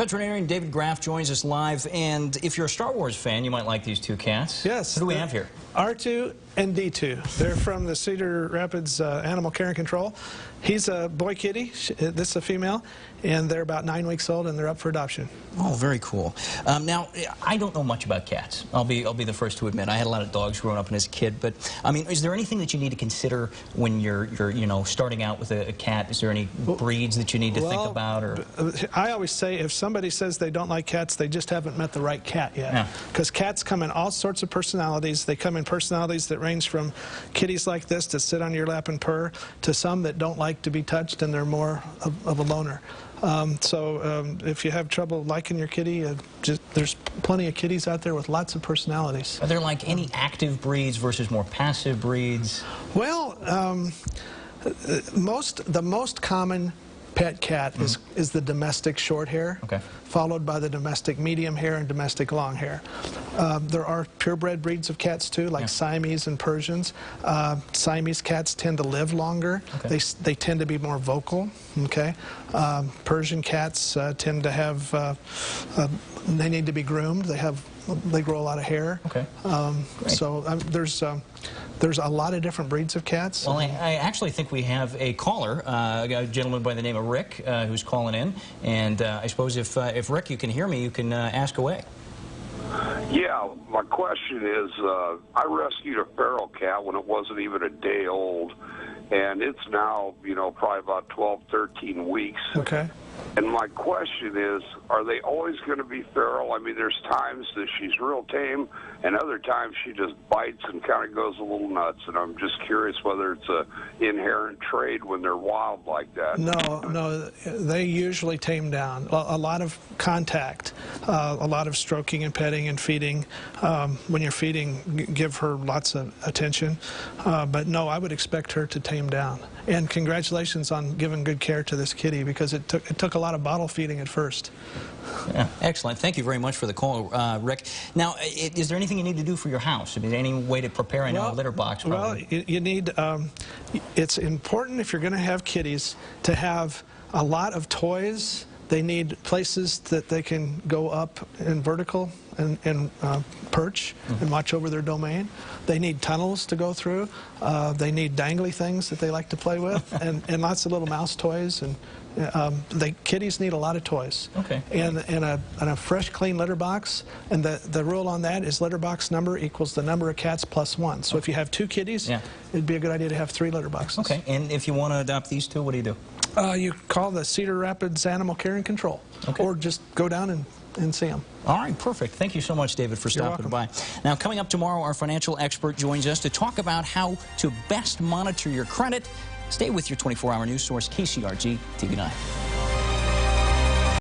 Veterinarian David Graff joins us live, and if you're a Star Wars fan, you might like these two cats. Yes. Who do we have here? R2 and D2. They're from the Cedar Rapids Animal Care and Control. He's a boy kitty. This is a female, and they're about 9 weeks old, and they're up for adoption. Oh, very cool. Now, I don't know much about cats. I'll be the first to admit. I had a lot of dogs growing up as a kid, but I mean, is there anything that you need to consider when you're starting out with a cat? Is there any breeds that you need to think about? Or I always say if somebody says they don't like cats, they just haven't met the right cat yet. Because cats come in all sorts of personalities. They come in personalities that range from kitties like this to sit on your lap and purr to some that don't like to be touched and they're more of a loner. If you have trouble liking your kitty, there's plenty of kitties out there with lots of personalities. Are there like any active breeds versus more passive breeds? Well, the most common pet cat is the domestic short hair, followed by the domestic medium hair and domestic long hair. There are purebred breeds of cats too, like Siamese and Persians. Siamese cats tend to live longer. They tend to be more vocal. Persian cats tend to have they need to be groomed. They grow a lot of hair. There's a lot of different breeds of cats. Well, I actually think we have a caller, a gentleman by the name of Rick, who's calling in. And I suppose if Rick, you can hear me, you can ask away. Yeah, my question is, I rescued a feral cat when it wasn't even a day old, and it's now, probably about 12, 13 weeks. And my question is, are they always going to be feral? I mean, there's times that she's real tame, and other times she just bites and kind of goes a little nuts. And I'm just curious whether it's an inherent trait when they're wild like that. No, they usually tame down. A lot of contact, a lot of stroking and petting and feeding. When you're feeding, give her lots of attention. But no, I would expect her to tame down. And congratulations on giving good care to this kitty, because it took a lot of bottle feeding at first. Yeah, excellent. Thank you very much for the call, Rick. Now, is there anything you need to do for your house? I mean, any way to prepare a litter box? Probably. Well, you need, it's important if you're going to have kitties to have a lot of toys. They need places that they can go up in vertical and perch and watch over their domain. They need tunnels to go through. They need dangly things that they like to play with, and lots of little mouse toys. And kitties need a lot of toys. And a fresh, clean litter box. And the rule on that is litter box number equals the number of cats plus one. So if you have 2 kitties, it'd be a good idea to have 3 litter boxes. And if you want to adopt these 2, what do you do? You call the Cedar Rapids Animal Care and Control, or just go down and see them. All right, perfect. Thank you so much, David, for stopping by. Now, coming up tomorrow, our financial expert joins us to talk about how to best monitor your credit. Stay with your 24-hour news source, KCRG-TV 9.